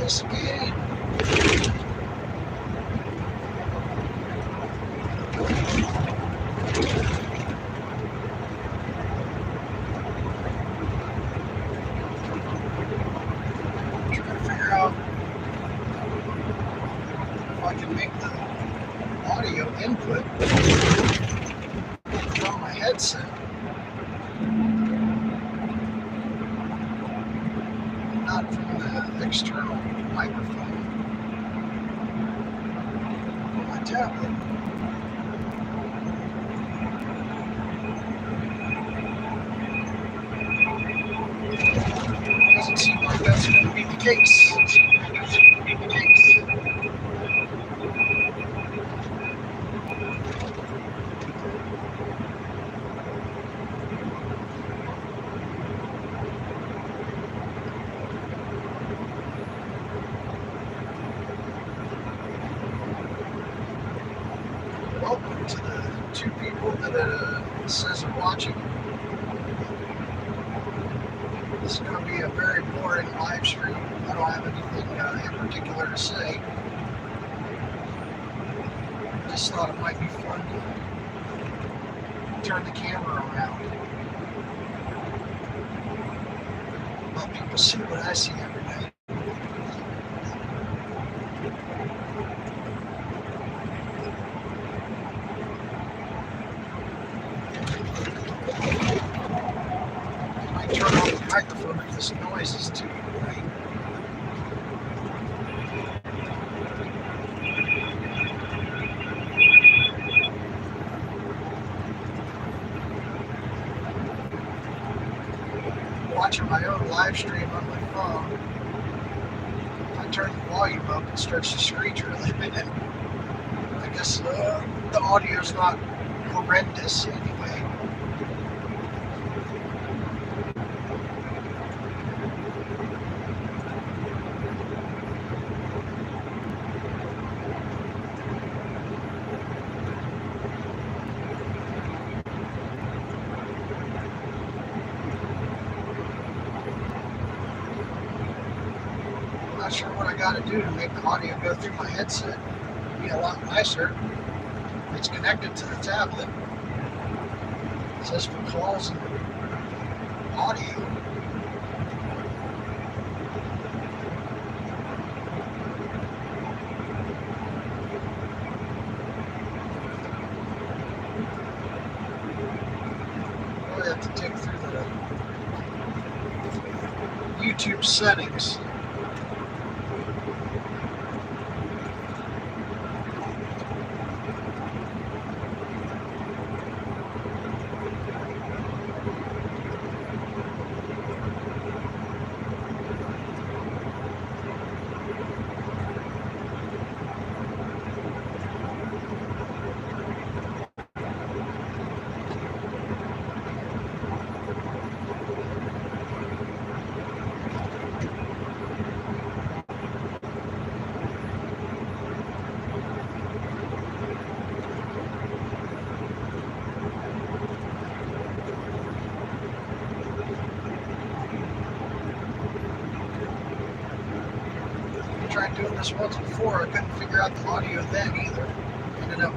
this again. Trying to figure out if I can make the audio input from my headset. Not from the external microphone on my tablet. Doesn't seem like that's going to be the case. Welcome to the 2 people that it says are watching. This is going to be a very boring live stream. I don't have anything in particular to say. Just thought it might be fun to turn the camera around. Let people see what I see every day. I turn off the microphone if this noise is too great. Watching my own live stream on my phone. If I turn the volume up, it starts to screech really bad. I guess the audio's not horrendous anyway. I'm not sure what I got to do to make the audio go through my headset. It'd be a lot nicer. It's connected to the tablet. It says for calls and audio. Really have to dig through the YouTube settings. Tried doing this once before. I couldn't figure out the audio then either. Ended up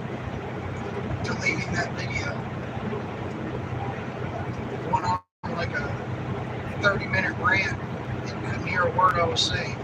deleting that video. Went on like a 30-minute rant and couldn't hear a word I was saying.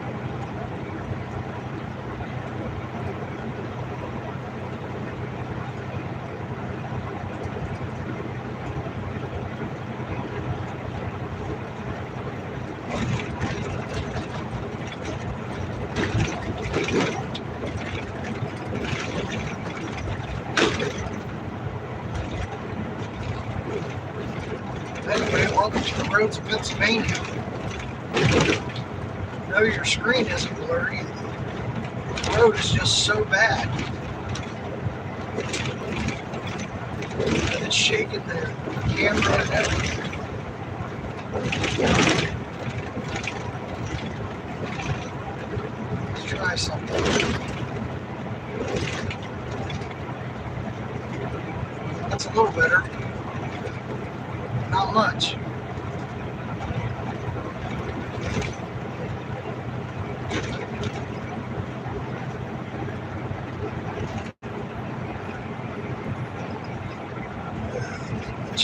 Anyway, welcome to the roads of Pennsylvania. No, your screen isn't blurry. The road is just so bad. It's shaking the camera and everything. Let's try something. That's a little better. Not much.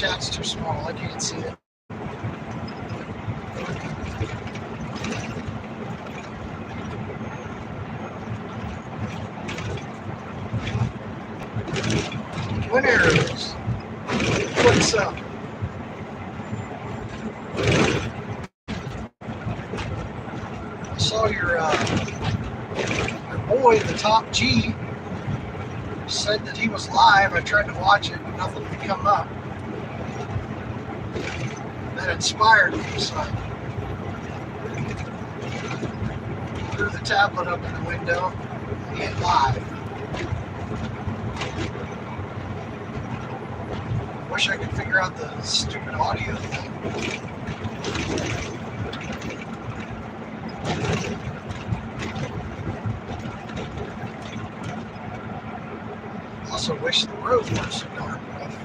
chat's too small. I can't see it. Twin arrows. What's up? I saw your boy, the top G, said that he was live. I tried to watch it, but nothing would come up. That inspired me, so I threw the tablet up in the window and live. Wish I could figure out the stupid audio thing. Also wish the road weren't so darn rough.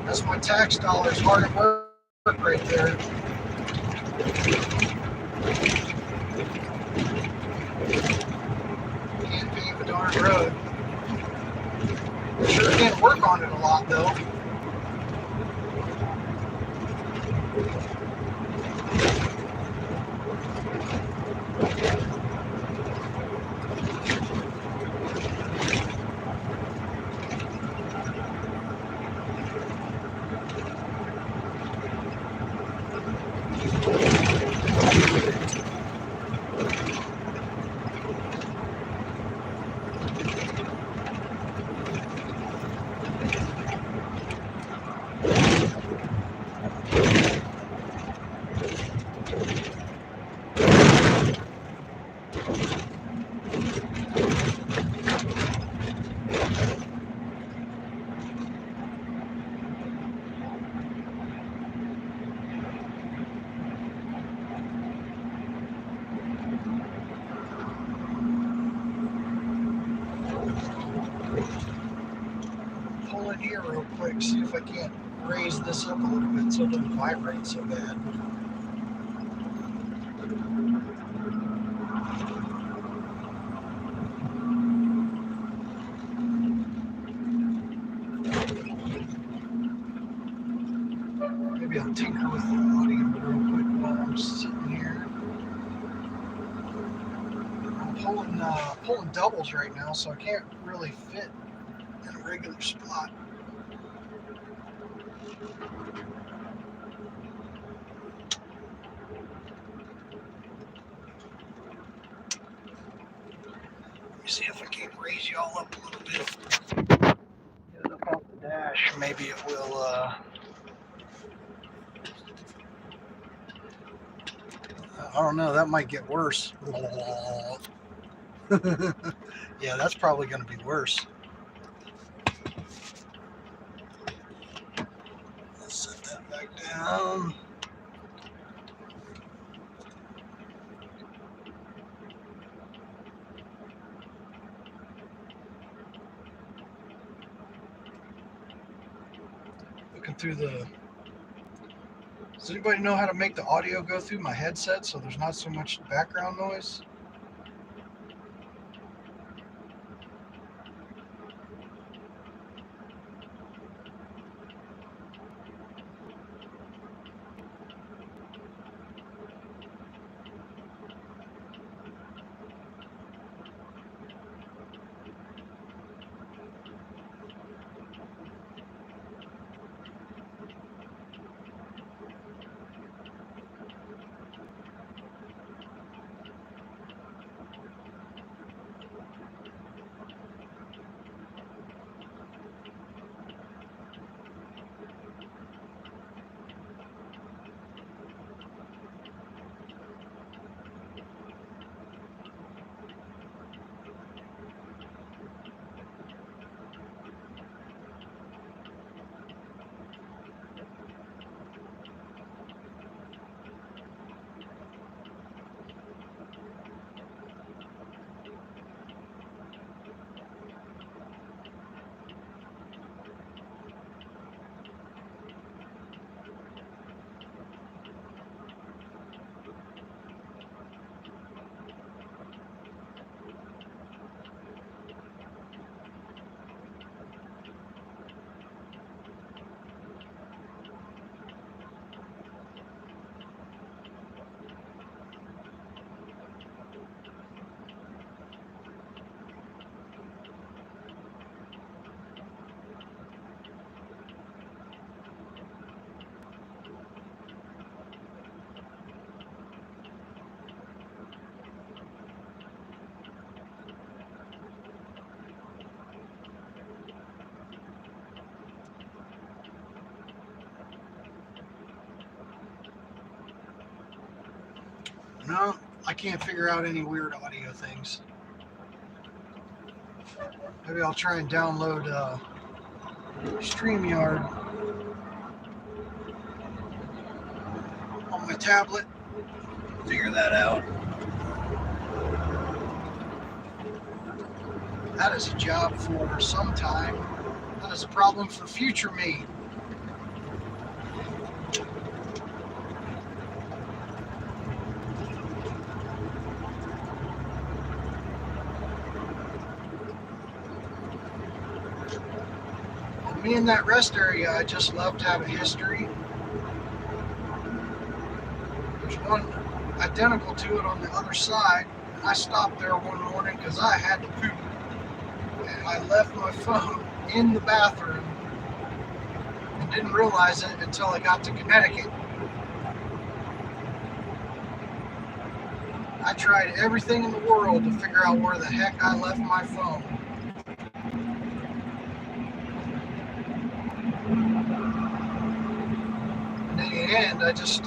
That's my tax dollars hard at work right there. Can't pave a darn road. Sure can't work on it a lot though. Pull in here real quick, see if I can't raise this up a little bit so it doesn't vibrate so bad. Maybe I'll tinker with the audio real quick while I'm sitting here. I'm pulling doubles right now, so I can't really fit in a regular spot. Let me see if I can't raise you all up a little bit. Get it up off the dash. Maybe it will. I don't know. That might get worse. Yeah, that's probably going to be worse. Let's set that back down. Looking through the... Does anybody know how to make the audio go through my headset so there's not so much background noise? No, I can't figure out any weird audio things. Maybe I'll try and download StreamYard on my tablet. Figure that out. That is a job for some time. That is a problem for future me. Me in that rest area I just left have a history. There's one identical to it on the other side. And I stopped there one morning because I had to poop. And I left my phone in the bathroom and didn't realize it until I got to Connecticut. I tried everything in the world to figure out where the heck I left my phone. And in the end, I just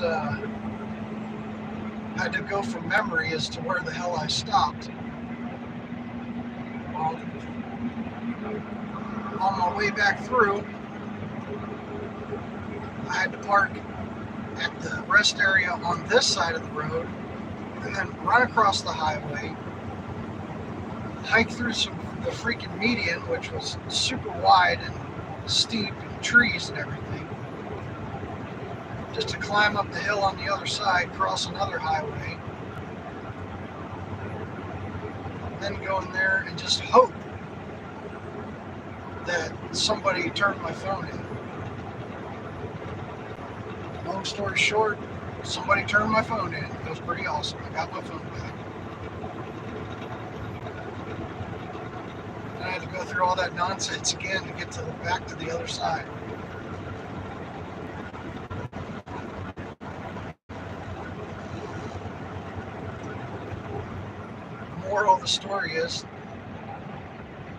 had to go from memory as to where the hell I stopped. Well, on my way back through, I had to park at the rest area on this side of the road and then run across the highway, hike through the freaking median, which was super wide and steep and trees and everything, just to climb up the hill on the other side, cross another highway, then go in there and just hope that somebody turned my phone in. Long story short, somebody turned my phone in. It was pretty awesome. I got my phone back. And I had to go through all that nonsense again to get back to the other side. The moral of the story is,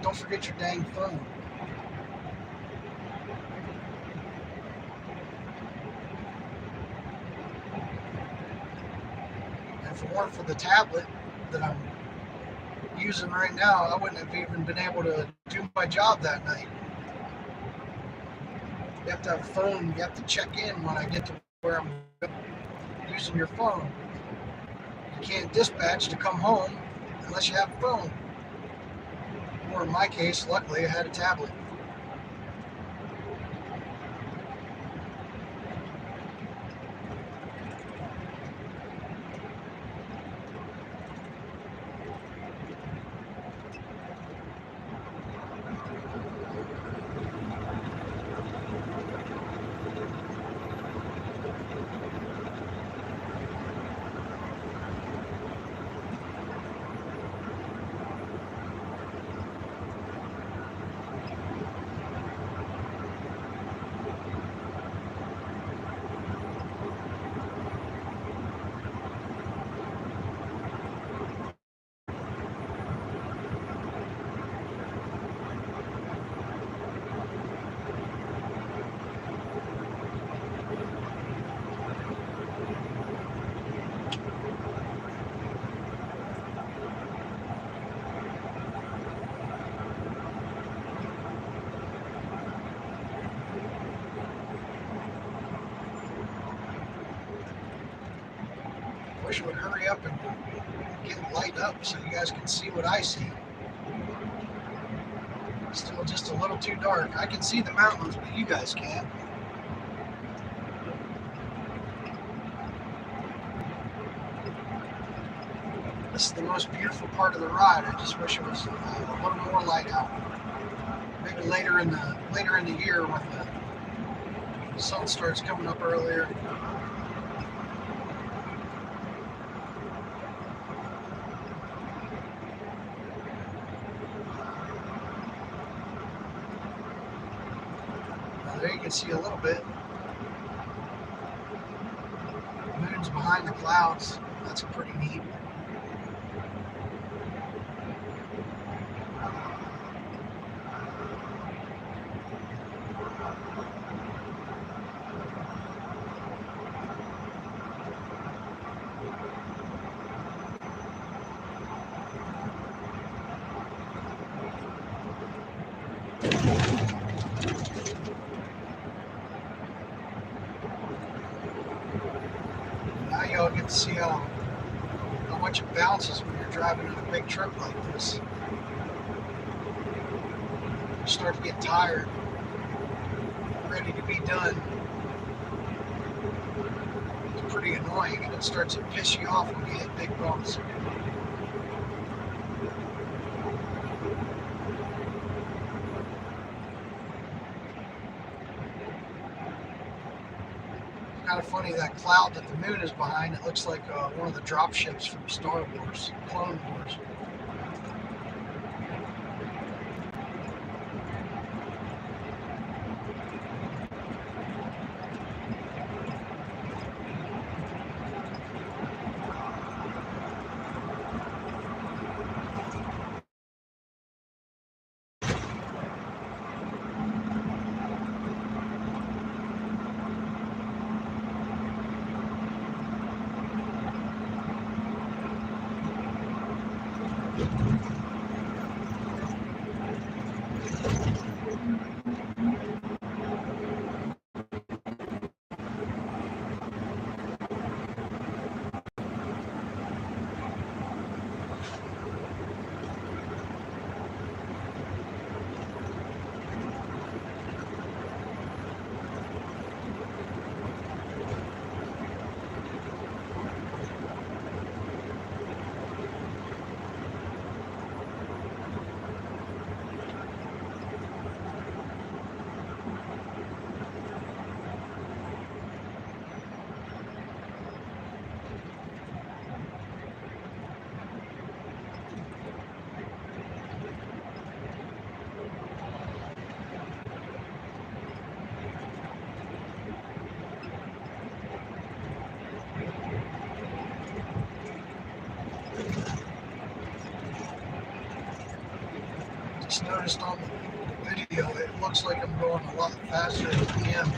don't forget your dang phone. If it weren't for the tablet that I'm using right now, I wouldn't have even been able to do my job that night. You have to have a phone, you have to check in when I get to where I'm using your phone. You can't dispatch to come home unless you have a phone. Or in my case, luckily I had a tablet. Wish it would hurry up and get light up so you guys can see what I see. Still just a little too dark. I can see the mountains, but you guys can't. This is the most beautiful part of the ride. I just wish it was a little more light out. Maybe later in the year when the sun starts coming up earlier. There you can see a little bit. The moon's behind the clouds. That's pretty neat. bounces when you're driving on a big trip like this. You start to get tired, ready to be done. It's pretty annoying, and it starts to piss you off when you hit big bumps. Kind of funny, that cloud that the moon is behind, it looks like one of the drop ships from Star Wars, Clone Wars. Just noticed on the video, it looks like I'm going a lot faster than I am.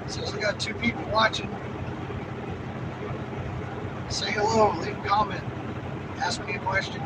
Says we got 2 people watching. Say hello, leave a comment, ask me a question.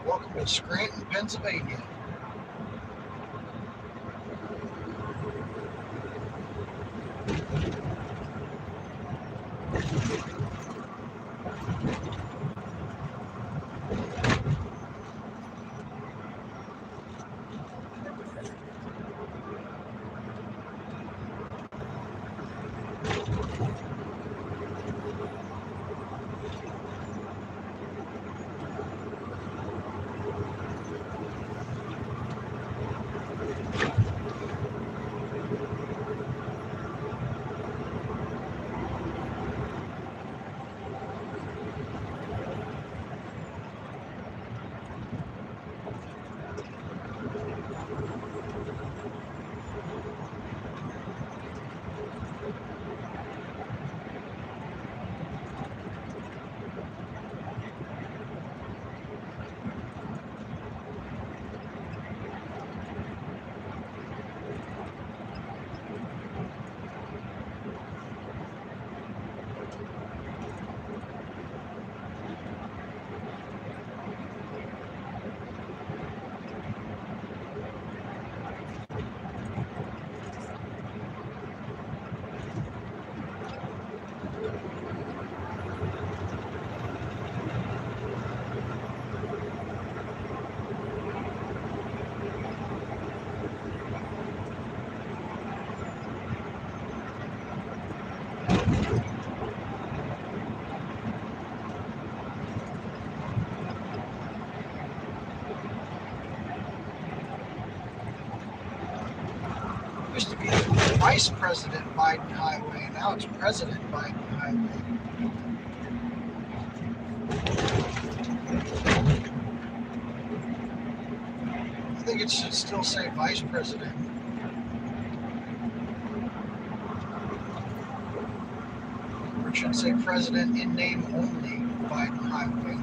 Welcome to Scranton, Pennsylvania. Used to be Vice President Biden Highway, and now it's President Biden Highway. I think it should still say Vice President. Or it should say President in name only, Biden Highway.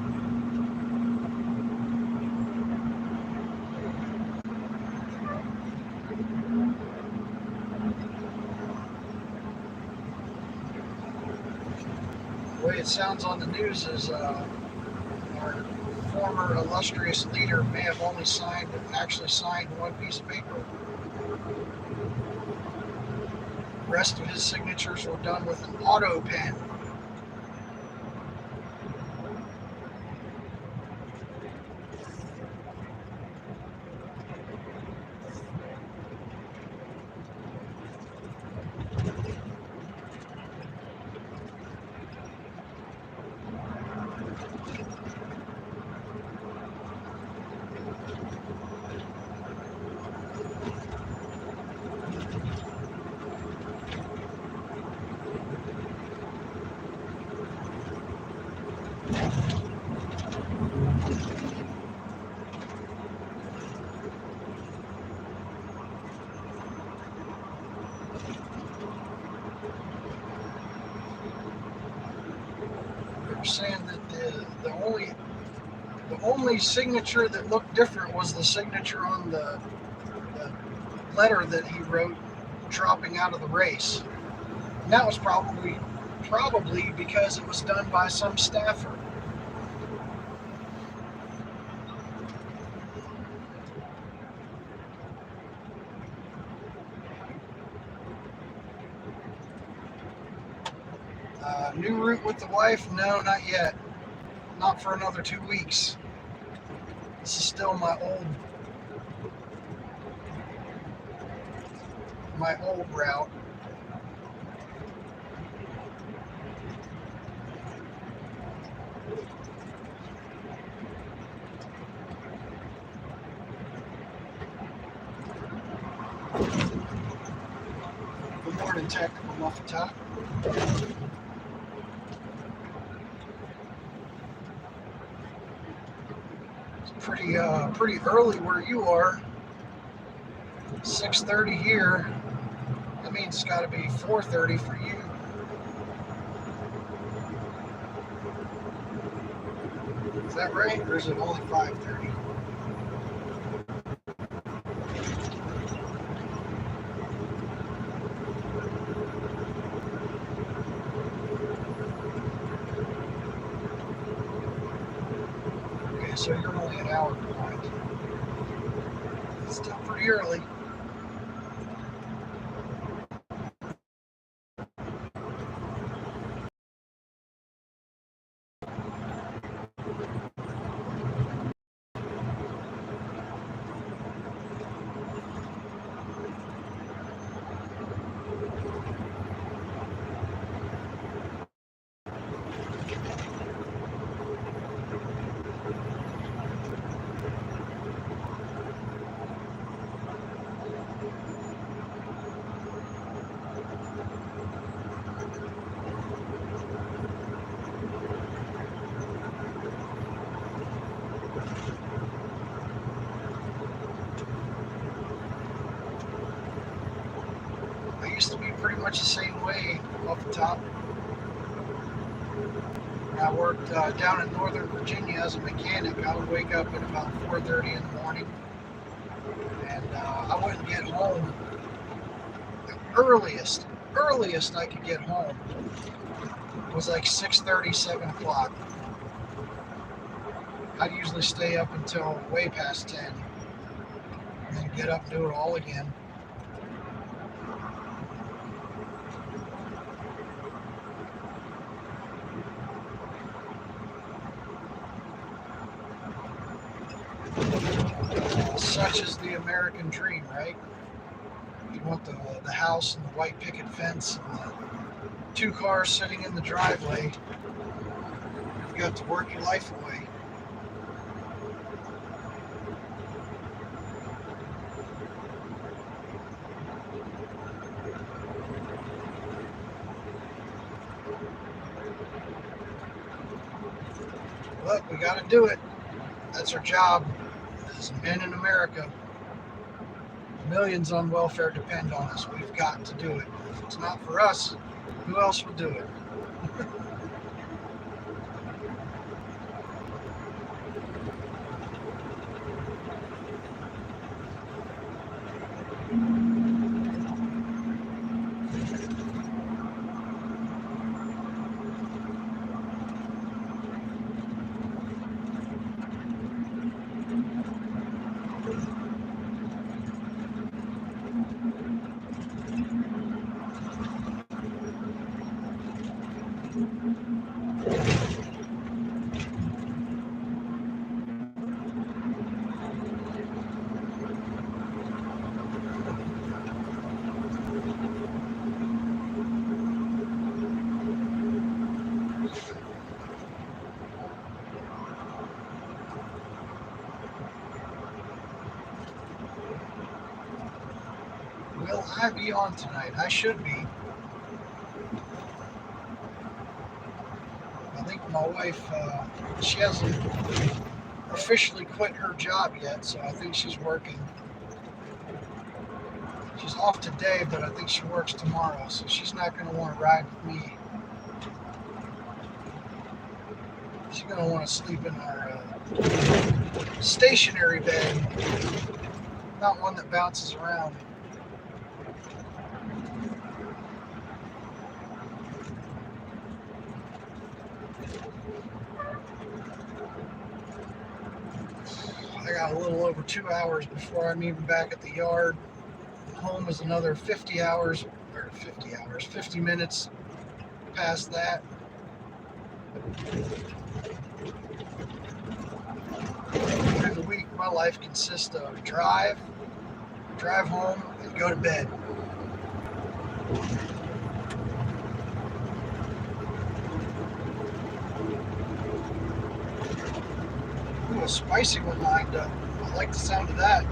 The way it sounds on the news is our former illustrious leader may have only actually signed one piece of paper. The rest of his signatures were done with an auto pen. They're saying that the only signature that looked different was the signature on the letter that he wrote dropping out of the race. And that was probably because it was done by some staffer. New route with the wife? No, not yet. Not for another 2 weeks. This is still my old route. Good morning, Tactical Muffin Top. Pretty early where you are. 6:30 here. That means it's got to be 4:30 for you. Is that right? Or is it only 5:30? Okay, so you're only an hour behind. It's still pretty early. I used to be pretty much the same way off the top. When I worked down in Northern Virginia as a mechanic, I would wake up at about 4:30 in the morning, and I wouldn't get home. The earliest I could get home was like 6:30, 7 o'clock. I'd usually stay up until way past 10, and then get up and do it all again. Such is the American dream, right? You want the house and the white picket fence and the 2 cars sitting in the driveway. You've got to work your life away. But we got to do it. That's our job as men in America. Millions on welfare depend on us. We've got to do it. If it's not for us, who else will do it? Will I be on tonight? I should be. I think my wife, she hasn't officially quit her job yet, so I think she's working. She's off today, but I think she works tomorrow, so she's not going to want to ride with me. She's going to want to sleep in our stationary bed, not one that bounces around. I got a little over 2 hours before I'm even back at the yard. Home is another 50 minutes past that. Through the week, my life consists of drive home, and go to bed. Ooh, a spicy one lined up. I like the sound of that.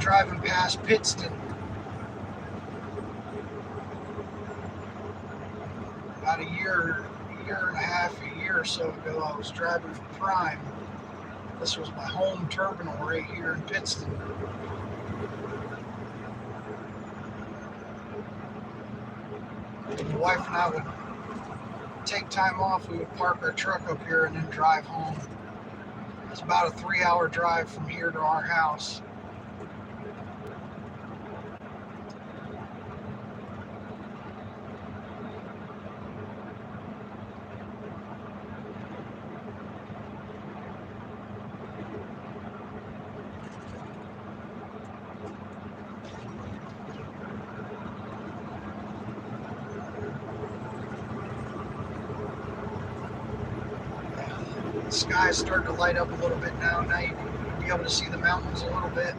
driving past Pittston about a year and a half, a year or so ago. I was driving for Prime. This was my home terminal right here in Pittston. My wife and I would take time off. We would park our truck up here and then drive home. It's about a 3-hour drive from here to our house. The sky's starting to light up a little bit now. Now you can be able to see the mountains a little bit.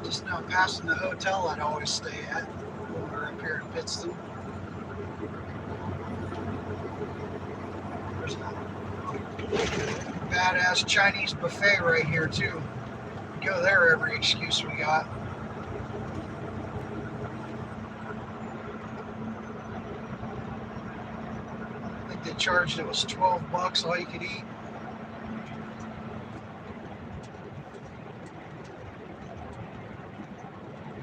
Just now passing the hotel I'd always stay at when we were up here in Pittston. There's a badass Chinese buffet right here too. Go there every excuse we got. I think they charged it was $12 all you could eat.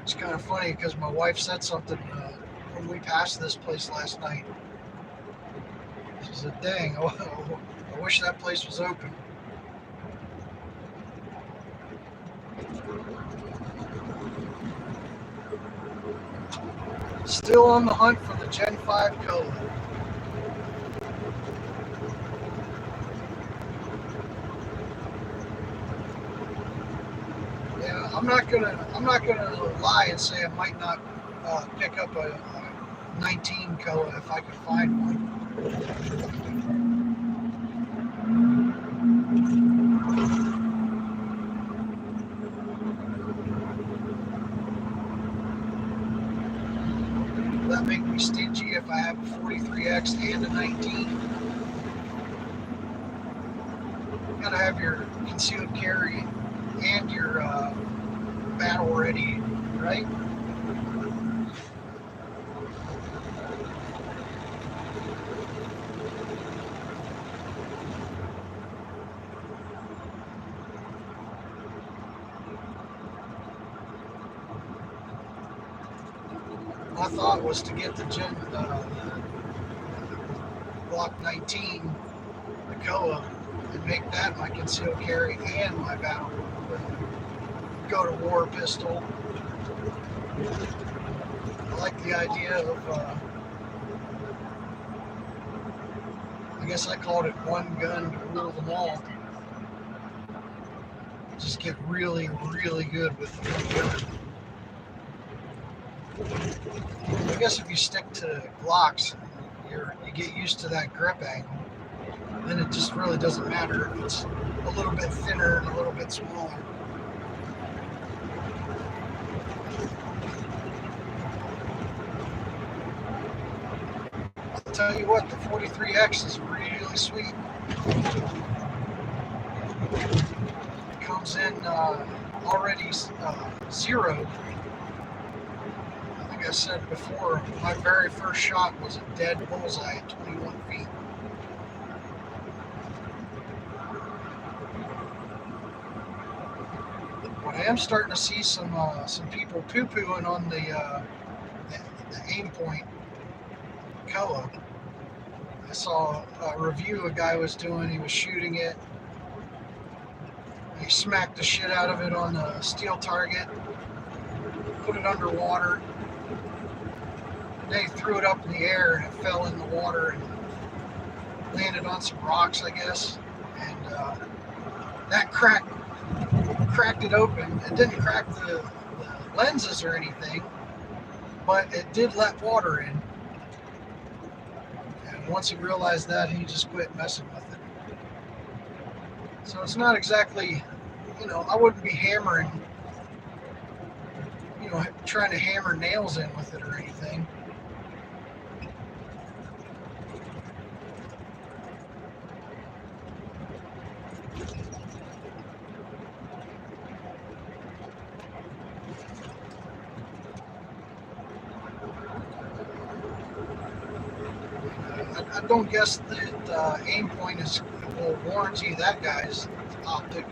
It's kind of funny because my wife said something when we passed this place last night. She said, dang, I wish that place was open. Still on the hunt for the Gen 5 Cola. Yeah, I'm not gonna lie and say I might not pick up a 19 Cola if I could find one. Will that make me stingy if I have a 43X and a 19? You gotta have your concealed carry and your battle ready, right? My thought was to get the Block 19, the Koa, and make that my concealed carry and my battle go to war pistol. I like the idea of, I guess I called it one gun to rule them all. Just get really, really good with one gun. I guess if you stick to Glocks, you get used to that grip angle. Then it just really doesn't matter if it's a little bit thinner and a little bit smaller. tell you what, the 43X is really sweet. It comes in already zeroed. I think I said before, my very first shot was a dead bullseye at 21 feet. But I am starting to see some people poo-pooing on the aim point Koa. I saw a review a guy was doing. He was shooting it. He smacked the shit out of it on the steel target, put it underwater. Then he threw it up in the air and it fell in the water and landed on some rocks, I guess. And that cracked it open. It didn't crack the lenses or anything, but it did let water in. And once he realized that, he just quit messing with it. So it's not exactly, I wouldn't be hammering, trying to hammer nails in with it or anything. I don't guess that aim point will warranty that guy's optic.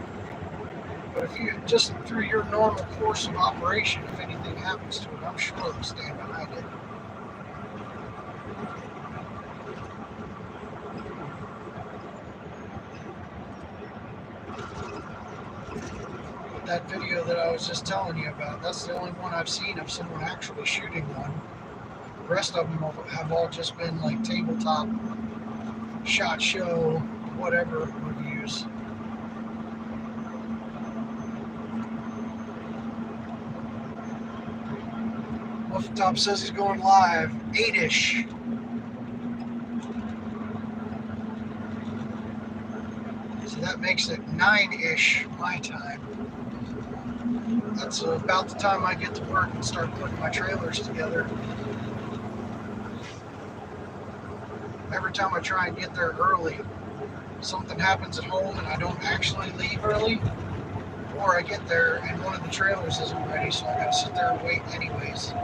But if you just through your normal course of operation, if anything happens to it, I'm sure they'll stand behind it. But that video that I was just telling you about, that's the only one I've seen of someone actually shooting one. The rest of them have all just been like tabletop, shot show, whatever reviews. Top says he's going live 8-ish. So that makes it 9-ish my time. That's about the time I get to work and start putting my trailers together. Every time I try and get there early, something happens at home and I don't actually leave early, or I get there and one of the trailers isn't ready, so I gotta sit there and wait anyways.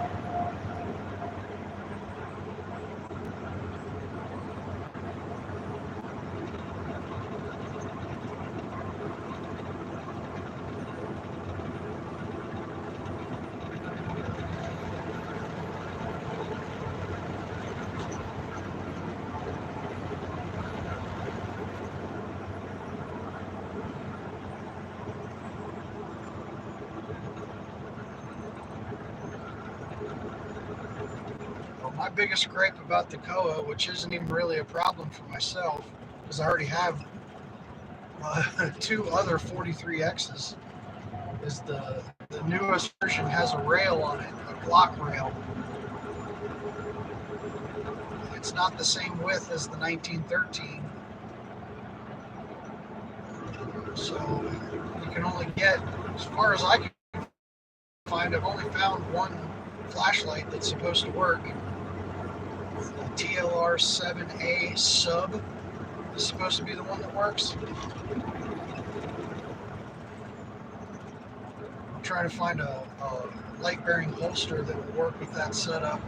My biggest gripe about the Koa, which isn't even really a problem for myself, because I already have two other 43Xs, is the newest version has a rail on it, a block rail. It's not the same width as the 1913. So you can only get, as far as I can find, I've only found one flashlight that's supposed to work. The TLR-7A sub is supposed to be the one that works. I'm trying to find a light-bearing holster that will work with that setup.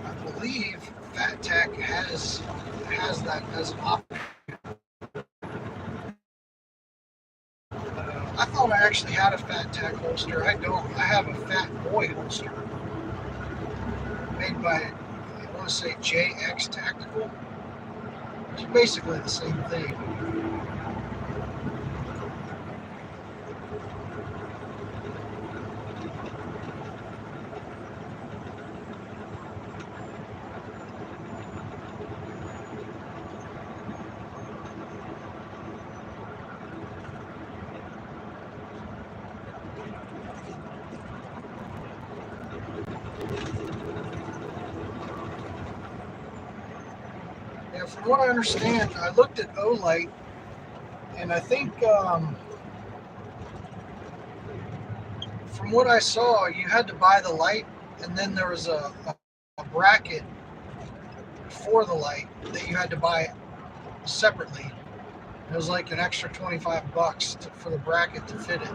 I believe Fat Tech has that as an option. I thought I actually had a Fat Tech holster. I don't. I have a Fat Boy holster made by, I want to say, JX Tactical. It's basically the same thing. From what I understand, I looked at Olight, and I think from what I saw, you had to buy the light and then there was a bracket for the light that you had to buy separately. It was like an extra $25 for the bracket to fit it.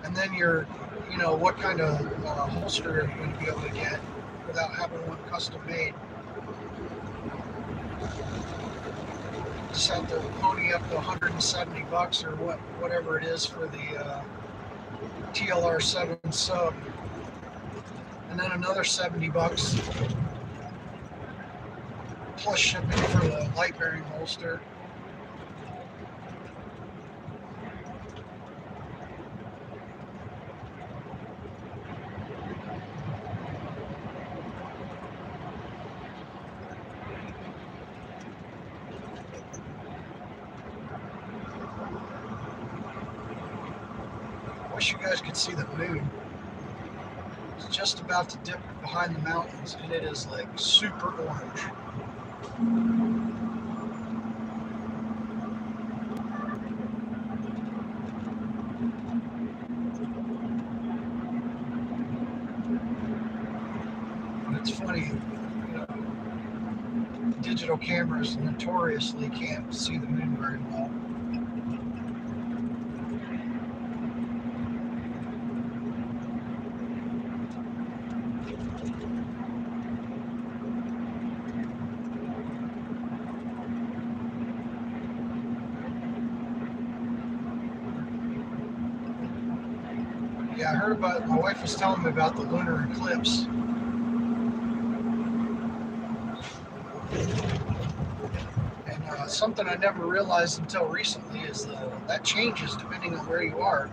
And then what kind of holster are you going to be able to get without having one custom made? Just have to pony up to $170 or whatever it is for the TLR7 sub, and then another $70 plus shipping for the light bearing holster. I wish you guys could see the moon. It's just about to dip behind the mountains, and it is like super orange. And it's funny, digital cameras notoriously can't see the moon very well. Yeah, I heard about it. My wife was telling me about the lunar eclipse. And something I never realized until recently is that changes depending on where you are.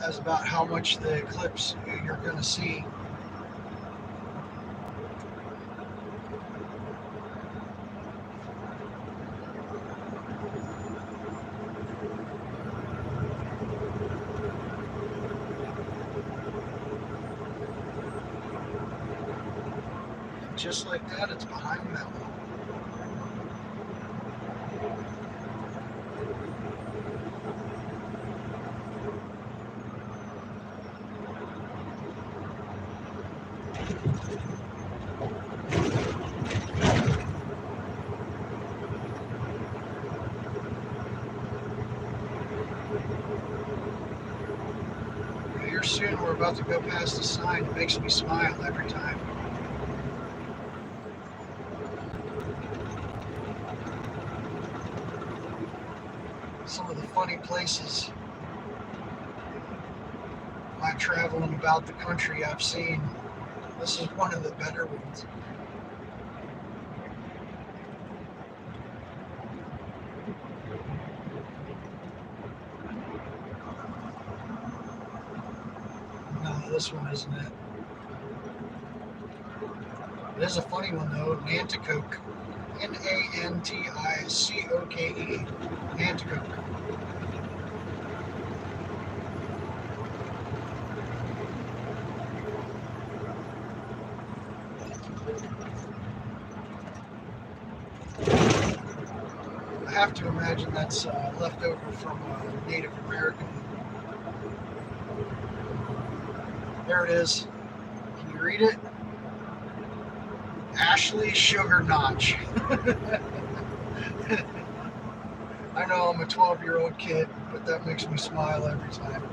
As about how much the eclipse you're going to see. Just like that, it's behind the mountain. Here soon, we're about to go past a sign that makes me smile every time. Some of the funny places by traveling about the country I've seen. This is one of the better ones. No, this one isn't it. It is a funny one though, Nanticoke. Nanticoke. Nanticoke. I have to imagine that's left over from Native American. There it is. Can you read it? Ashley Sugar Notch. I know I'm a 12-year-old kid, but that makes me smile every time.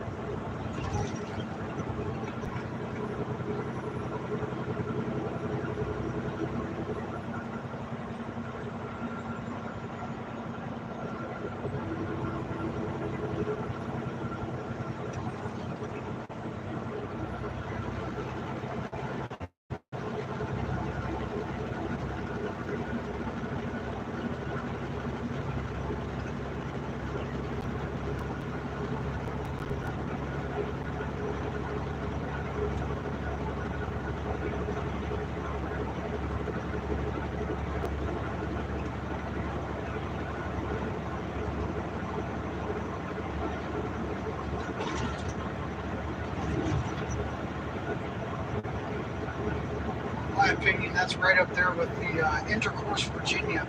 In my opinion, that's right up there with the Intercourse, Virginia.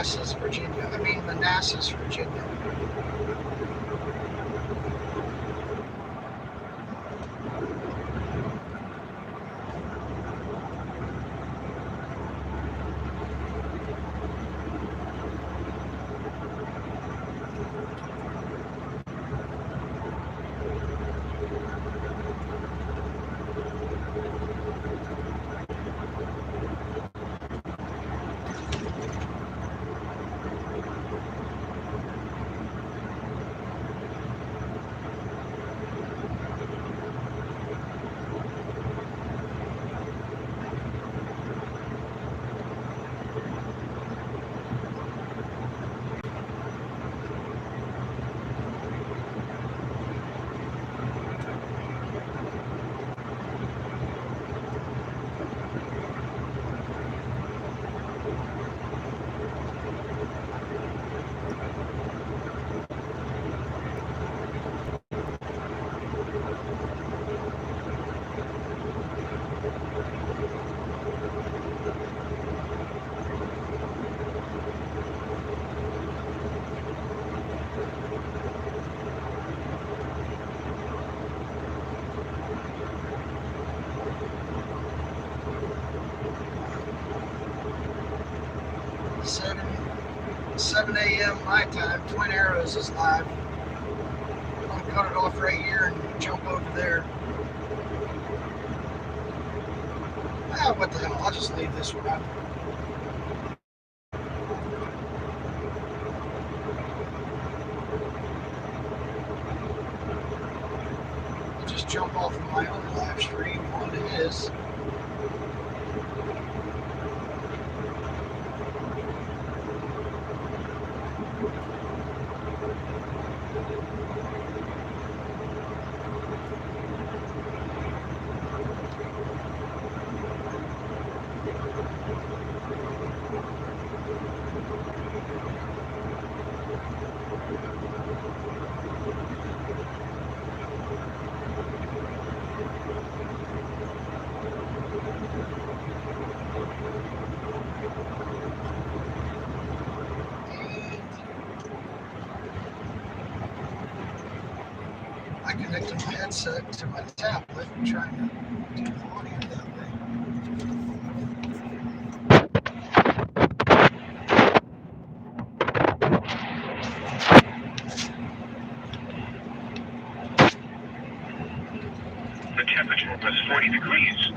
Manassas, Virginia. Manassas, Virginia. Seven a.m. my time. Twin Arrows is live. I'm gonna cut it off right here and jump over there. What the hell? I'll just leave this one up. I'll just jump off of my own live stream onto his. I connected my headset to my tablet and trying to do the audio that way. The temperature was 40 degrees.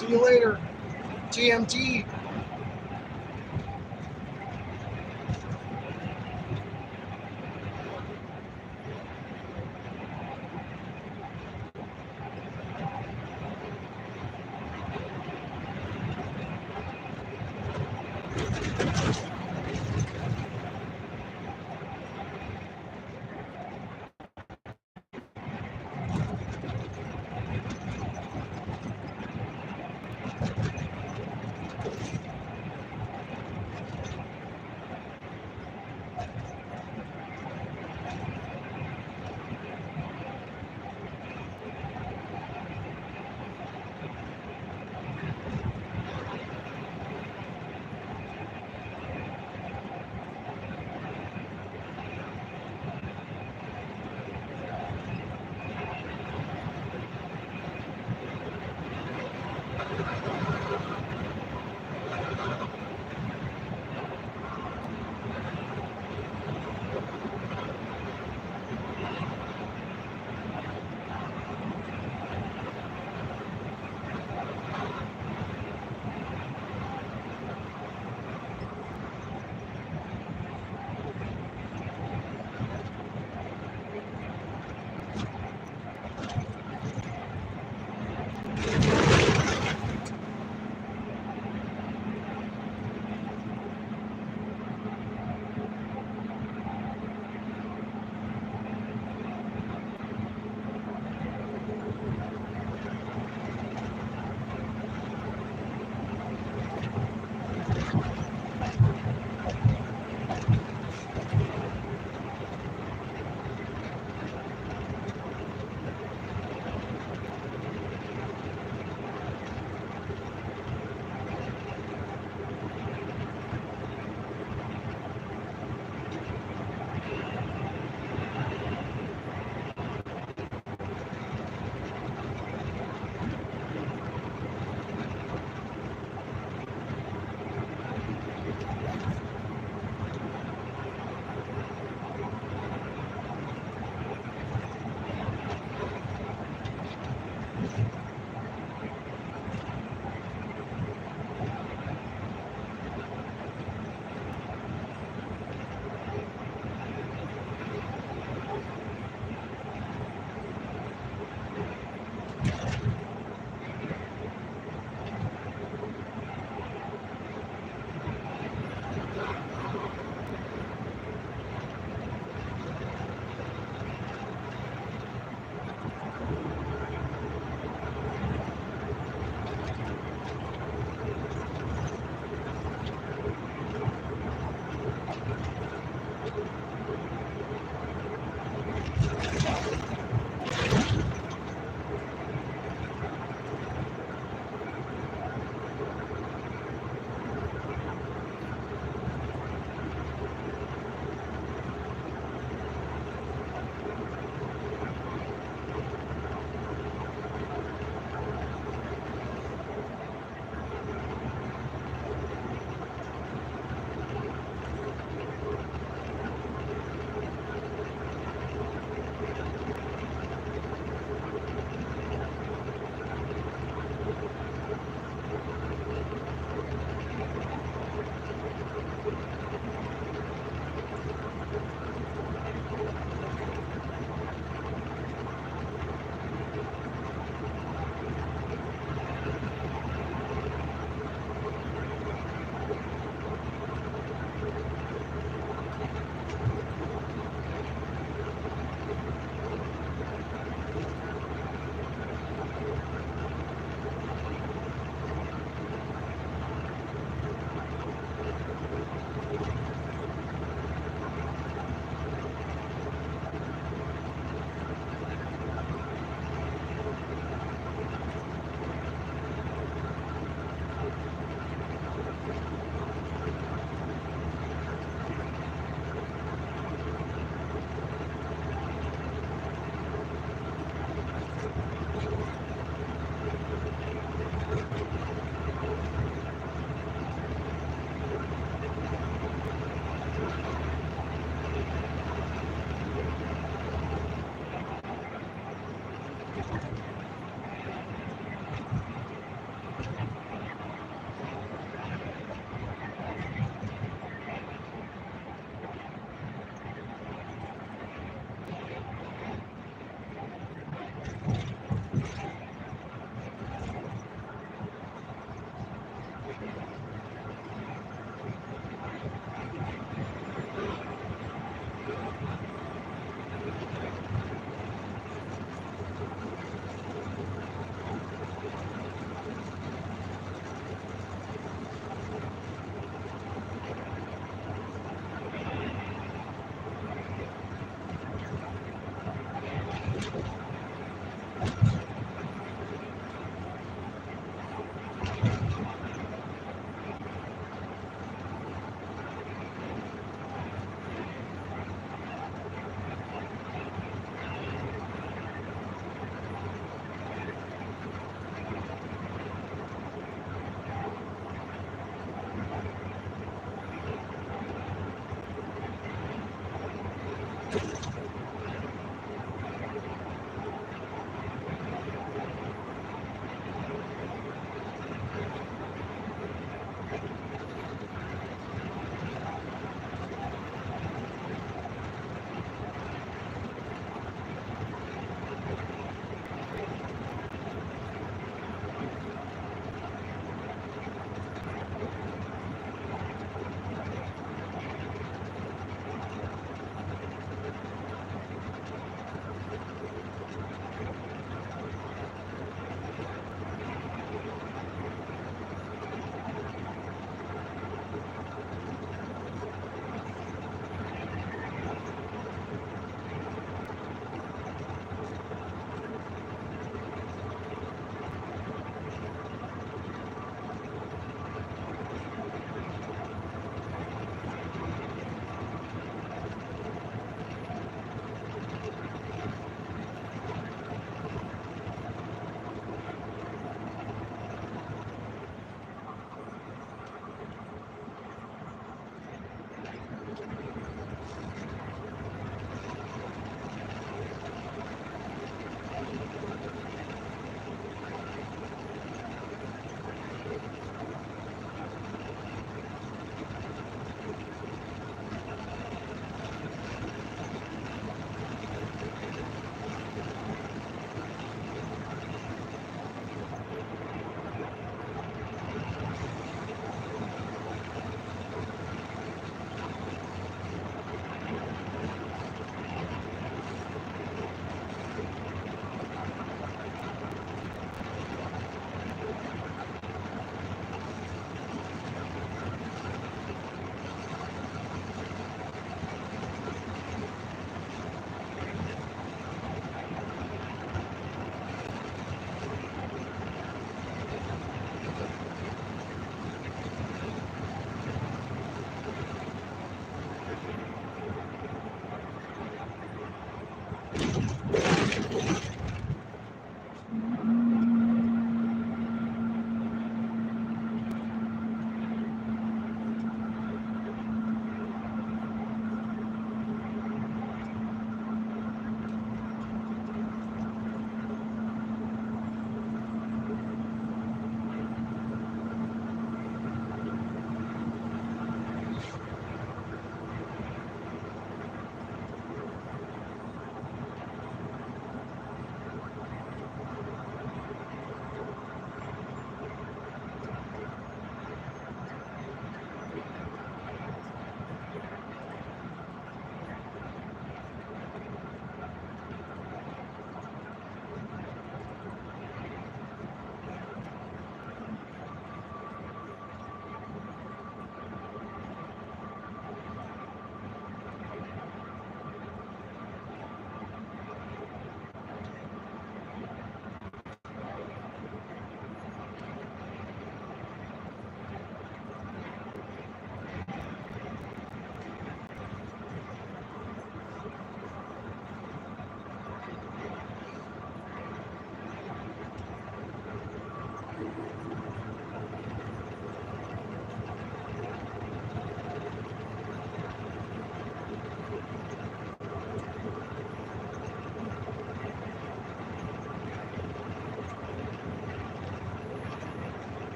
See you later, TMT.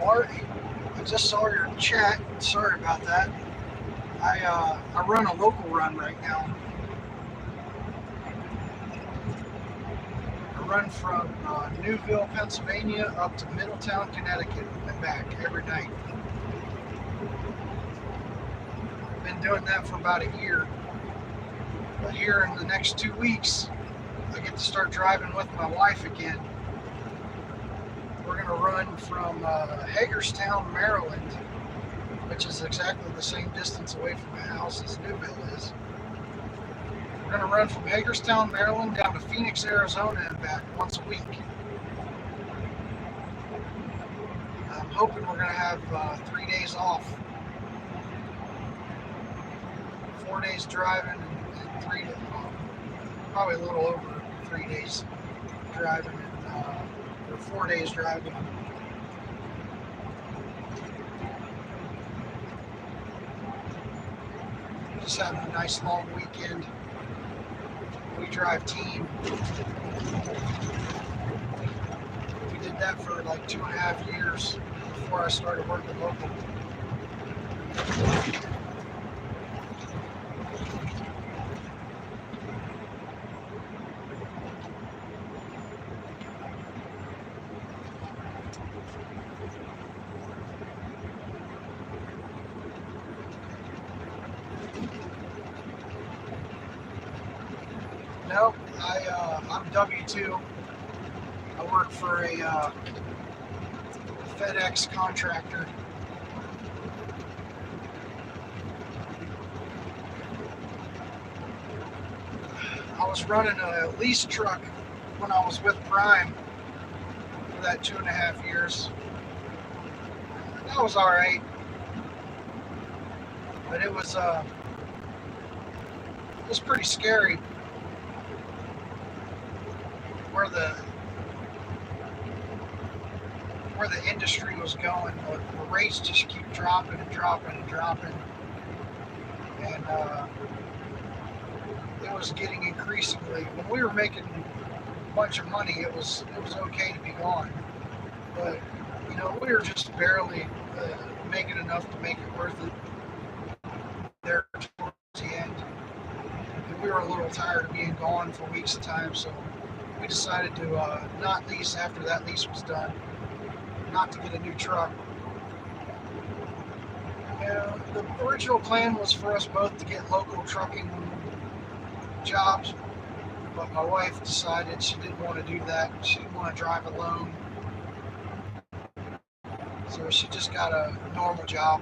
Art, I just saw your chat. Sorry about that. I run a local run right now. I run from Newville, Pennsylvania up to Middletown, Connecticut and back every night. I've been doing that for about a year. But here in the next 2 weeks, I get to start driving with my wife again. We're going to run from Hagerstown, Maryland, which is exactly the same distance away from my house as Newville is. We're going to run from Hagerstown, Maryland down to Phoenix, Arizona and back once a week. I'm hoping we're going to have 3 days off. 4 days driving and 3 days, probably a little over 3 days driving or 4 days driving. Just having a nice long weekend. We drive team. We did that for like 2.5 years before I started working local. No, I'm W-2. I work for a FedEx contractor. I was running a lease truck when I was with Prime for that 2.5 years. That was all right, but it was pretty scary. Where the industry was going, the rates just keep dropping and dropping and dropping, and it was getting increasingly. When we were making a bunch of money, it was okay to be gone, but we were just barely making enough to make it worth it there towards the end. And we were a little tired of being gone for weeks at a time, so we decided to not lease after that lease was done, not to get a new truck. And the original plan was for us both to get local trucking jobs, but my wife decided she didn't want to do that. She didn't want to drive alone. So she just got a normal job.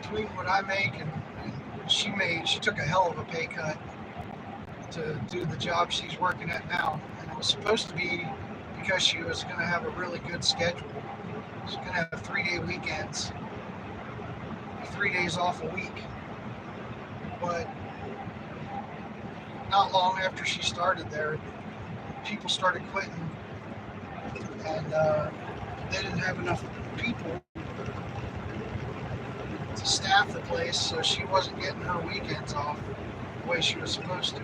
Between what I make and she took a hell of a pay cut to do the job she's working at now. And it was supposed to be because she was going to have a really good schedule. She's going to have 3-day weekends, 3 days off a week. But not long after she started there, people started quitting, and they didn't have enough people to staff the place, so she wasn't getting her weekends off the way she was supposed to.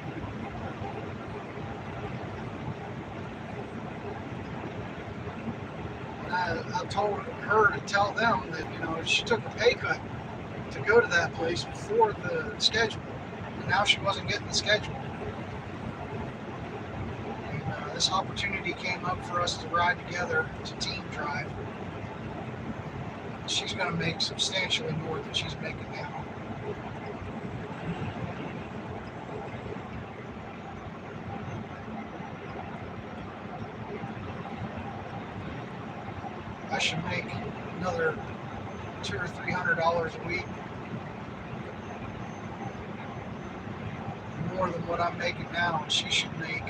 And I told her to tell them that she took a pay cut to go to that place before the schedule, and now she wasn't getting the schedule. And this opportunity came up for us to ride together to team drive. She's going to make substantially more than she's making now. I should make another $200 or $300 a week, more than what I'm making now, and she should make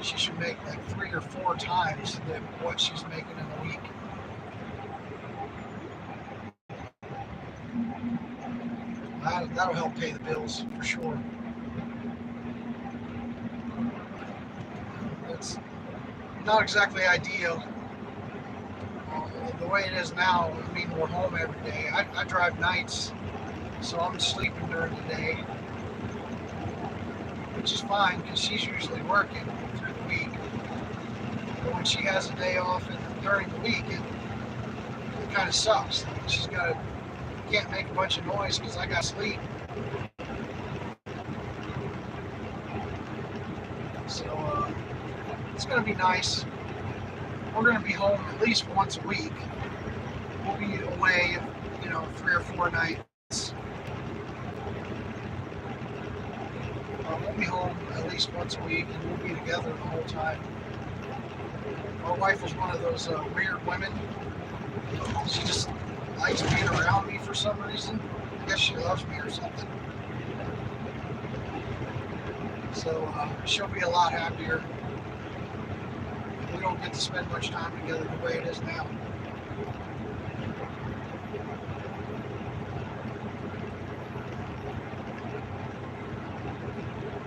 She should make like 3 or 4 times what she's making in a week. That'll help pay the bills for sure. It's not exactly ideal. The way it is now, I mean, we're home every day. I drive nights, so I'm sleeping during the day, which is fine because she's usually working through the week. But when she has a day off during the week, it kind of sucks. She's can't make a bunch of noise because I got to sleep. So it's going to be nice. We're going to be home at least once a week. We'll be away, 3 or 4 nights. We'll be home at least once a week, and we'll be together the whole time. My wife is one of those weird women. She just likes being around me for some reason. I guess she loves me or something. So she'll be a lot happier. We don't get to spend much time together the way it is now.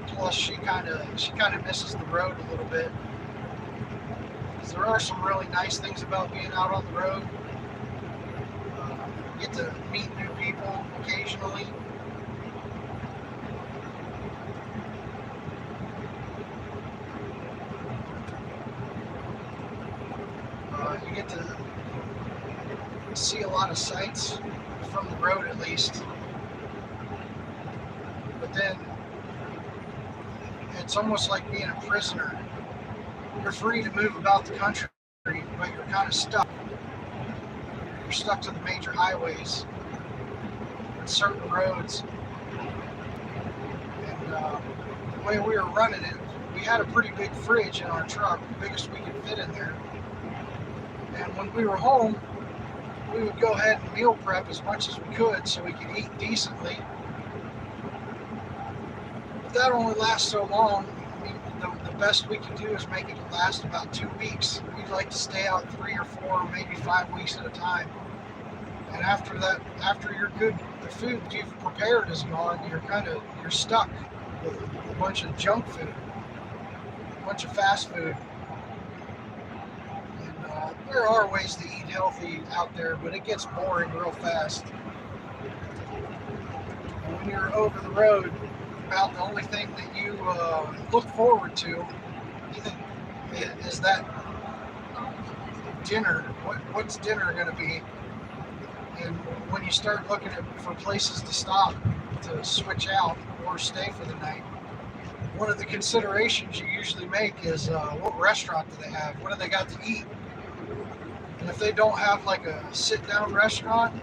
Plus, she kind of misses the road a little bit. Because there are some really nice things about being out on the road. You get to meet new people occasionally. You get to see a lot of sights from the road, at least. But then it's almost like being a prisoner. You're free to move about the country, but you're kind of stuck. You're stuck to the major highways and certain roads. And the way we were running it, we had a pretty big fridge in our truck, the biggest we could fit in there. And when we were home, we would go ahead and meal prep as much as we could so we could eat decently. But that only lasts so long. I mean, the best we can do is make it last about 2 weeks. We'd like to stay out 3 or 4, maybe 5 weeks at a time. And after that, after the food you've prepared is gone, you're stuck with a bunch of junk food, a bunch of fast food. There are ways to eat healthy out there, but it gets boring real fast. And when you're over the road, about the only thing that you look forward to is that dinner. What's dinner going to be? And when you start looking for places to stop, to switch out or stay for the night, one of the considerations you usually make is what restaurant do they have? What do they got to eat? And if they don't have like a sit-down restaurant,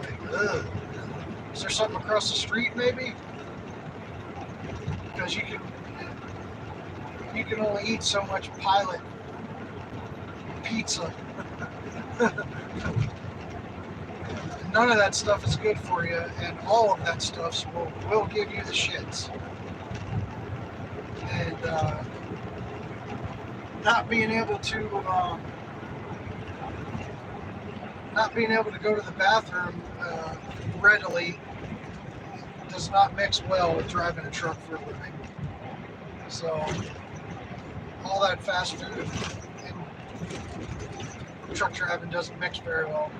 like, is there something across the street maybe? Because you can only eat so much Pilot pizza. None of that stuff is good for you, and all of that stuff will give you the shits. And not being able to go to the bathroom readily does not mix well with driving a truck for a living. So all that fast food and truck driving doesn't mix very well.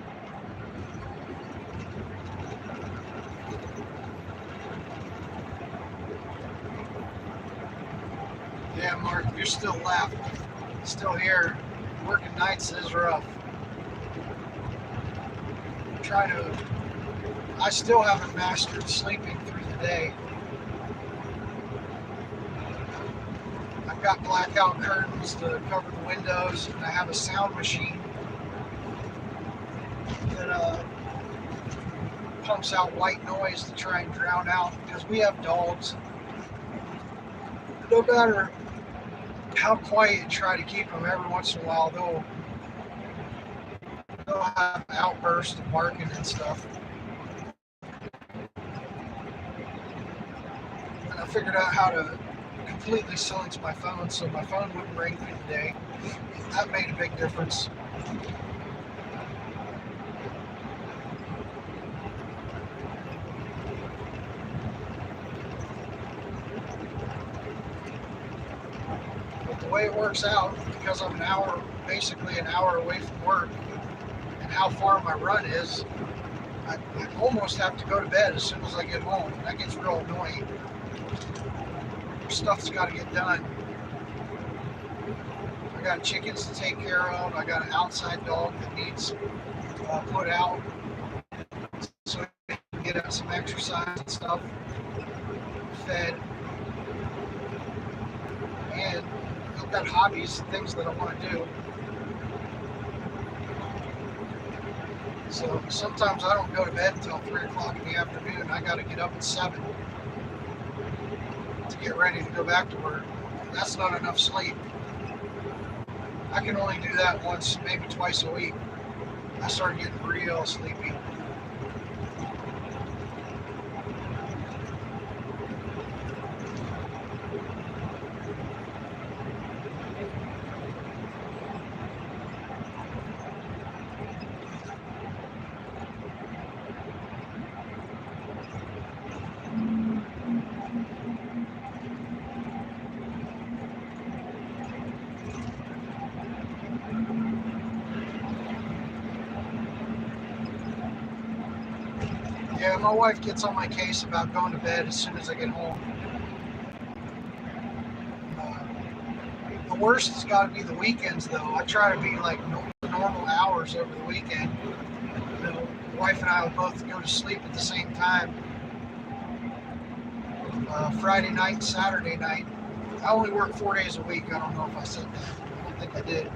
Yeah, Mark, you're still laughing. Still here. Working nights is rough. I still haven't mastered sleeping through the day. I've got blackout curtains to cover the windows, and I have a sound machine that pumps out white noise to try and drown out, because we have dogs. No matter how quiet you try to keep them, every once in a while they'll have outbursts of barking and stuff. And I figured out how to completely silenced my phone so my phone wouldn't ring through the day. That made a big difference. But the way it works out, because I'm basically an hour away from work, and how far my run is, I almost have to go to bed as soon as I get home. That gets real annoying. Stuff's got to get done. I got chickens to take care of. I got an outside dog that needs put out so he can get out some exercise and stuff, fed. And I've got hobbies, things that I want to do. So sometimes I don't go to bed until 3 o'clock in the afternoon. I got to get up at 7 to get ready to go back to work. That's not enough sleep. I can only do that once, maybe twice a week. I start getting real sleepy. Yeah, my wife gets on my case about going to bed as soon as I get home. The worst has got to be the weekends, though. I try to be like normal hours over the weekend. You know, my wife and I will both go to sleep at the same time. Friday night, Saturday night. I only work 4 days a week. I don't know if I said that. I don't think I did.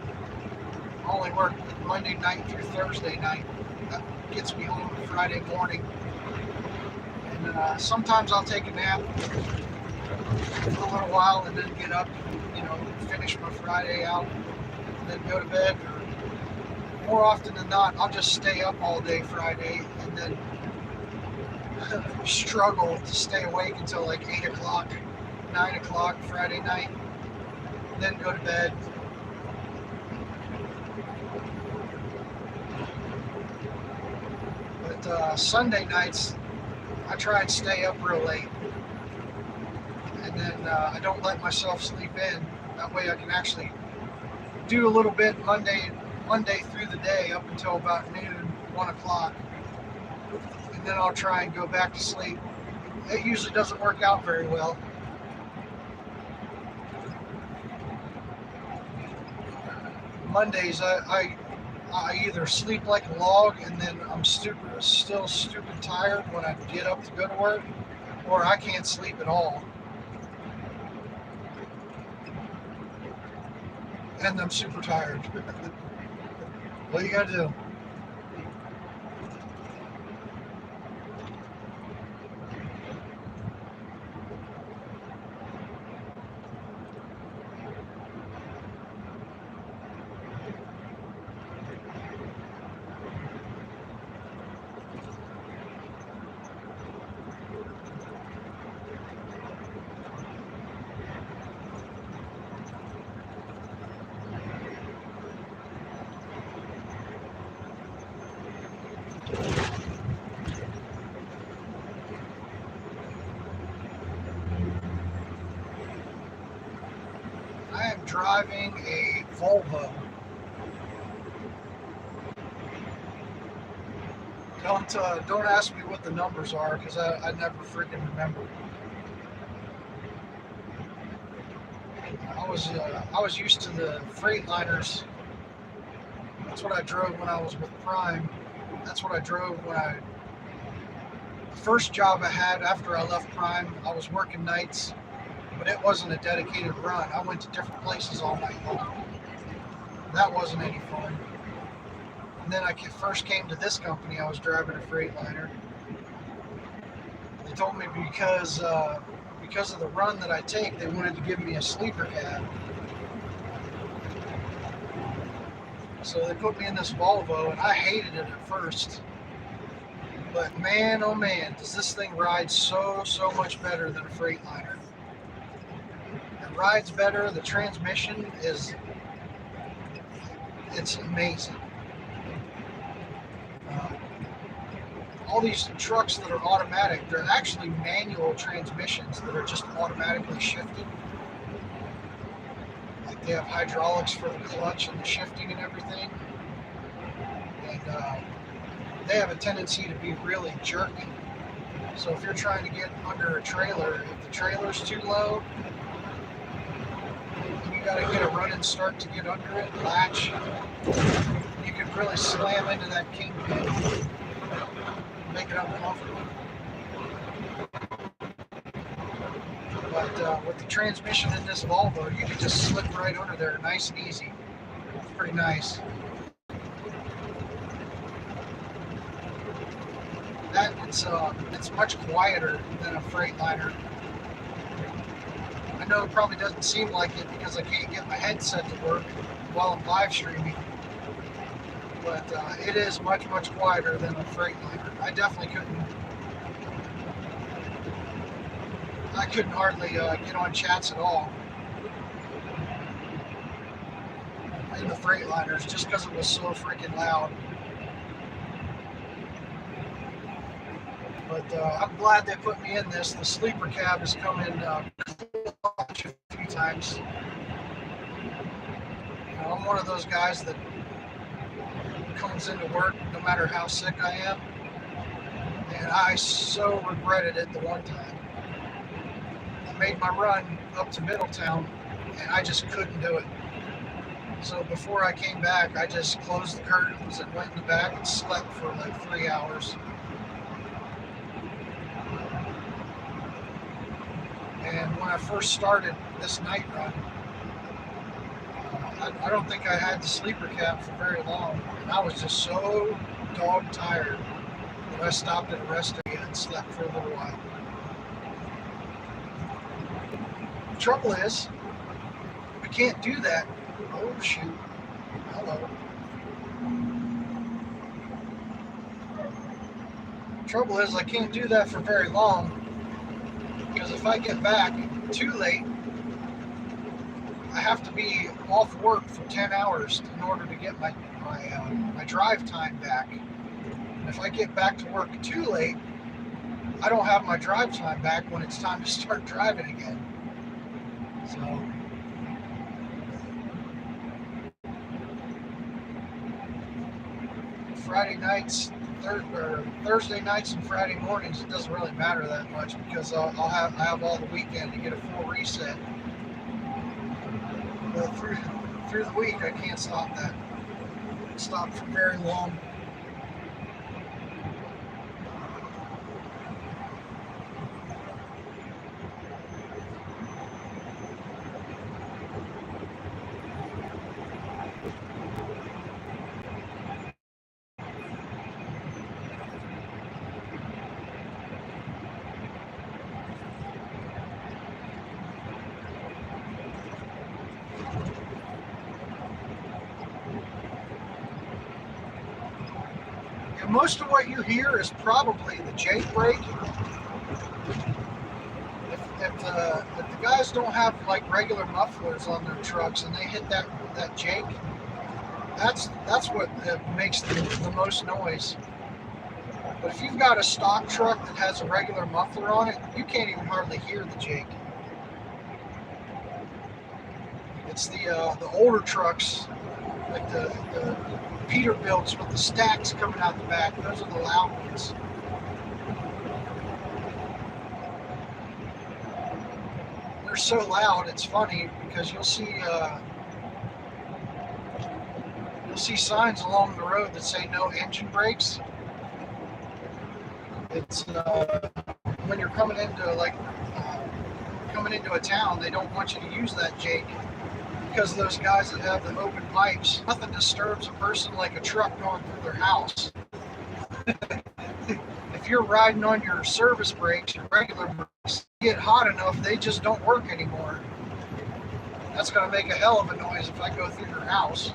I only work Monday night through Thursday night. That gets me home Friday morning. And sometimes I'll take a nap for a little while and then get up, finish my Friday out and then go to bed. Or more often than not, I'll just stay up all day Friday and then struggle to stay awake until like 8 o'clock, 9 o'clock Friday night, then go to bed. But Sunday nights, I try and stay up real late, and then I don't let myself sleep in. That way I can actually do a little bit Monday through the day up until about noon, 1 o'clock, and then I'll try and go back to sleep. It usually doesn't work out very well. Mondays, I either sleep like a log and then I'm still stupid tired when I get up to go to work, or I can't sleep at all. And I'm super tired. What you gotta do? I am driving a Volvo. Don't ask me what the numbers are because I never freaking remember. I was used to the Freightliners. That's what I drove when I was with Prime. That's what I drove the first job I had after I left Prime. I was working nights, but it wasn't a dedicated run. I went to different places all night long. That wasn't any fun. And then I first came to this company, I was driving a Freightliner. They told me because of the run that I take, they wanted to give me a sleeper cab. So they put me in this Volvo, and I hated it at first. But man, oh man, does this thing ride so much better than a Freightliner. rides better. The transmission it's amazing. All these trucks that are automatic, they're actually manual transmissions that are just automatically shifted. Like they have hydraulics for the clutch and the shifting and everything. And they have a tendency to be really jerky. So if you're trying to get under a trailer, if the trailer's too low, you got to get a running start to get under it, latch. You can really slam into that kingpin, make it uncomfortable. But with the transmission in this Volvo, you can just slip right under there, nice and easy. It's pretty nice. It's much quieter than a Freightliner. I know it probably doesn't seem like it because I can't get my headset to work while I'm live streaming, but it is much quieter than a Freightliner. I definitely couldn't hardly get on chats at all in the Freightliners just because it was so freaking loud. But I'm glad they put me in this. The sleeper cab has come in clutch a few times. You know, I'm one of those guys that comes into work no matter how sick I am. And I so regretted it the one time. I made my run up to Middletown and I just couldn't do it. So before I came back, I just closed the curtains and went in the back and slept for like 3 hours. And when I first started this night run, I don't think I had the sleeper cab for very long. And I was just so dog tired that I stopped at a rest area and slept for a little while. The trouble is, I can't do that. Oh shoot. Hello. The trouble is, I can't do that for very long. Because if I get back too late, I have to be off work for 10 hours in order to get my drive time back. And if I get back to work too late, I don't have my drive time back when it's time to start driving again. So Friday nights, Thursday nights and Friday mornings, it doesn't really matter that much because I have all the weekend to get a full reset. But through the week, I can't stop that. Stop for very long. Most of what you hear is probably the Jake brake. If the guys don't have like regular mufflers on their trucks and they hit that Jake, that's what makes the most noise. But if you've got a stock truck that has a regular muffler on it, you can't even hardly hear the Jake. It's the older trucks, like the Peterbilts with the stacks coming out the back. Those are the loud ones. They're so loud, it's funny because you'll see signs along the road that say no engine brakes. It's when you're coming into a town, they don't want you to use that Jake. Because those guys that have the open pipes, nothing disturbs a person like a truck going through their house. If you're riding on your service brakes, your regular brakes, get hot enough, they just don't work anymore. That's going to make a hell of a noise if I go through your house,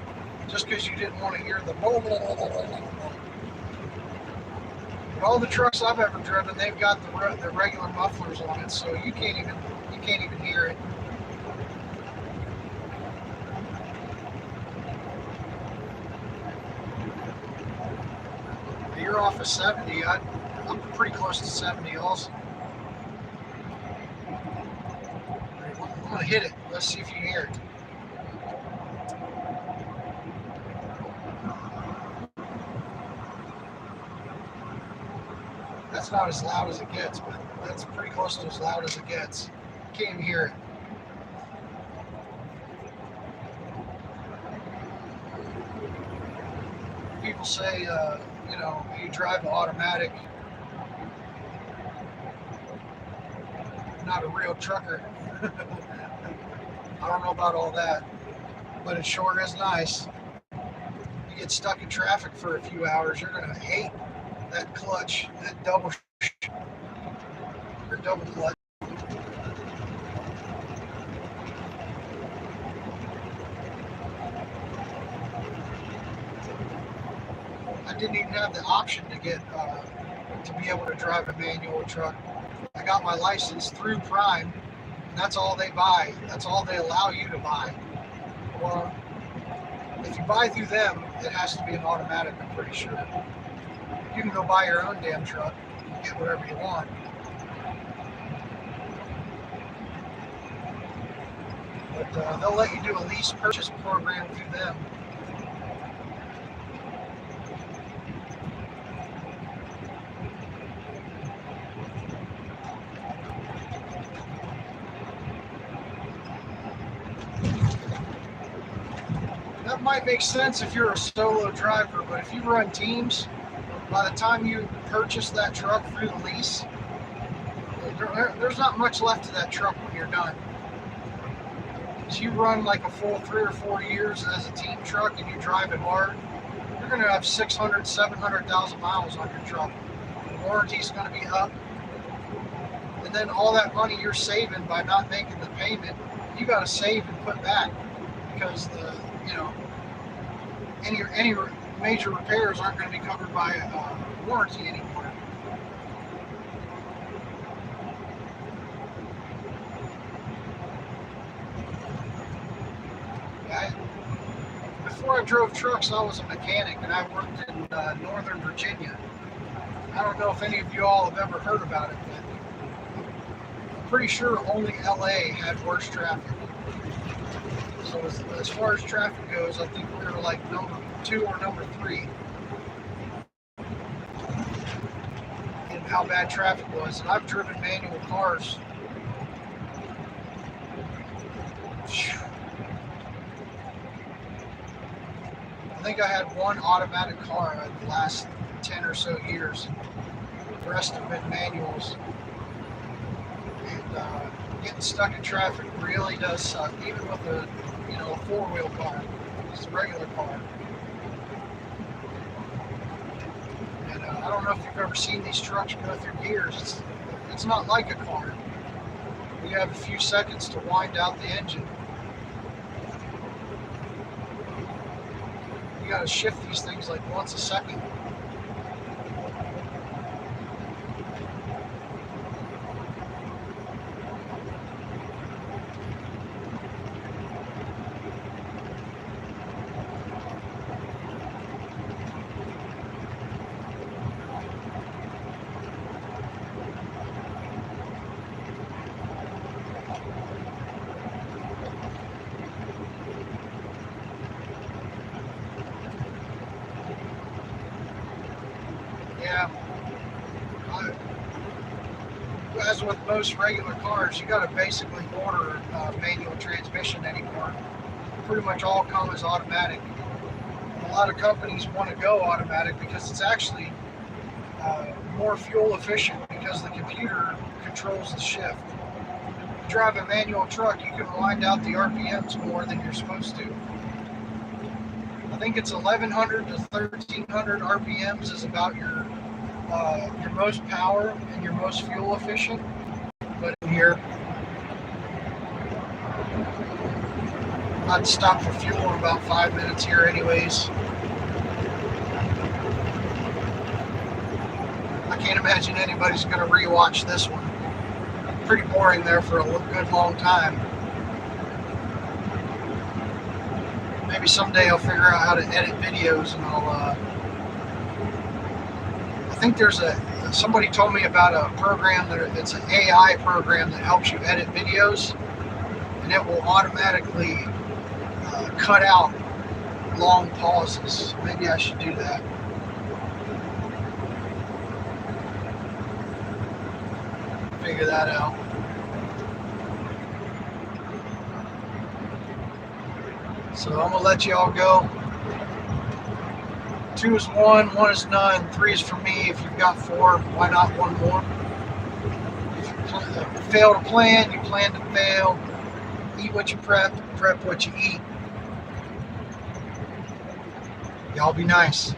just because you didn't want to hear the blah, blah, blah, blah, blah. But all the trucks I've ever driven, they've got the regular mufflers on it, so you can't even hear it. you're off of 70. I'm pretty close to 70 also. I'm gonna hit it. Let's see if you hear it. That's not as loud as it gets, but that's pretty close to as loud as it gets. Can't even hear it. People say, you know, you drive an automatic, not a real trucker. I don't know about all that, but it sure is nice. You get stuck in traffic for a few hours, you're gonna hate that clutch, that double clutch. I didn't even have the option to get to be able to drive a manual truck. I got my license through Prime, and that's all they buy. That's all they allow you to buy. Well, if you buy through them, it has to be an automatic, I'm pretty sure. You can go buy your own damn truck and get whatever you want. But they'll let you do a lease purchase program through them. That might make sense if you're a solo driver, but if you run teams, by the time you purchase that truck through the lease, there's not much left of that truck when you're done. So you run like a full 3 or 4 years as a team truck and you drive it hard, you're going to have 600, 700,000 miles on your truck. The warranty's going to be up. And then all that money you're saving by not making the payment, you got to save and put back, because any major repairs aren't going to be covered by warranty anymore. Before I drove trucks, I was a mechanic, and I worked in Northern Virginia. I don't know if any of you all have ever heard about it, but I'm pretty sure only LA had worse traffic. So as far as traffic goes, I think we were like number 2 or number 3 in how bad traffic was. And I've driven manual cars. I think I had one automatic car in the last 10 or so years. The rest have been manuals. And getting stuck in traffic really does suck, even with a 4-wheel car, just a regular car. And I don't know if you've ever seen these trucks go through gears. It's not like a car. You have a few seconds to wind out the engine. You got to shift these things like once a second. Yeah. As with most regular cars, you got to basically order manual transmission anymore. Pretty much all come as automatic. A lot of companies want to go automatic because it's actually more fuel efficient, because the computer controls the shift. If you drive a manual truck, you can wind out the RPMs more than you're supposed to. I think it's 1100 to 1300 RPMs is about your most power and your most fuel efficient. But in here, I'd stop for fuel in about 5 minutes here anyways. I can't imagine anybody's going to rewatch this one. Pretty boring there for a good long time. Maybe someday I'll figure out how to edit videos and I'll think there's somebody told me about a program it's an AI program that helps you edit videos, and it will automatically cut out long pauses. Maybe I should do that. Figure that out. So I'm gonna let you all go. 2 is 1, 1 is none, 3 is for me. If you've got 4, why not 1 more? If you fail to plan, you plan to fail. Eat what you prep what you eat. Y'all be nice.